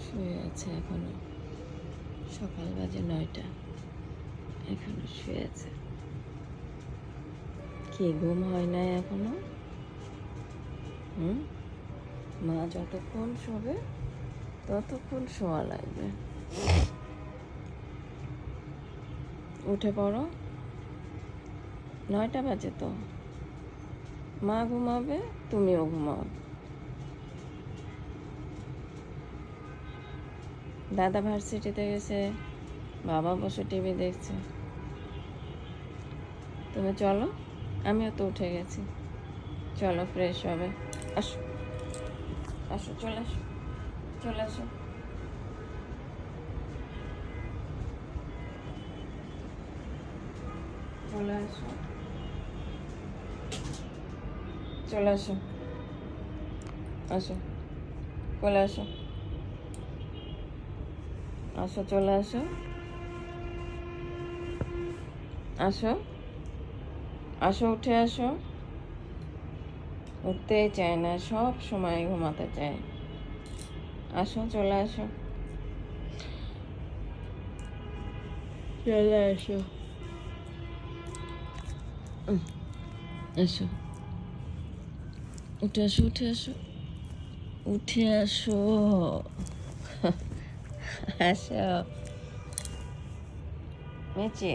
শুয়ে আছে এখনো, সকাল বাজে 9টা, এখনো শুয়ে আছে। কি ঘুম হয় নাই এখনো? মা যতক্ষণ শোবে ততক্ষণ শোয়া লাগবে। উঠে পড়ো, 9টা বাজে তো। মা ঘুমাবে, তুমিও ঘুমাও। দাদা ভার্সিটিতে গেছে, বাবা বসে টিভি দেখছে। তুমি চলো, আমিও তো উঠে গেছি। চলো ফ্রেশ হবে। আসো আসো, চলে আসো, চলে আসো। চলে আসো, চলে আসো, আসো, চলে আসো, আসো, চলে আসো, আসো, আসো, উঠে আসো। উঠতেই চায় না, সব সময় ঘুমাতে চায়। আসো, চলে আসো, চলে আসো, আসো, উঠে আসো, উঠে আসো, উঠে আসো, আসো মেচে,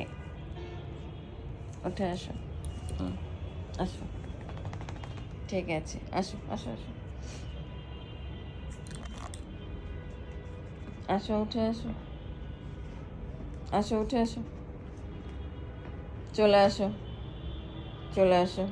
উঠে আসো, আসো, ঠিক আছে, আসো, আসো, আসো, আসো, উঠে আসো, আসো, উঠে আসো, চলে আসো, চলে আসো।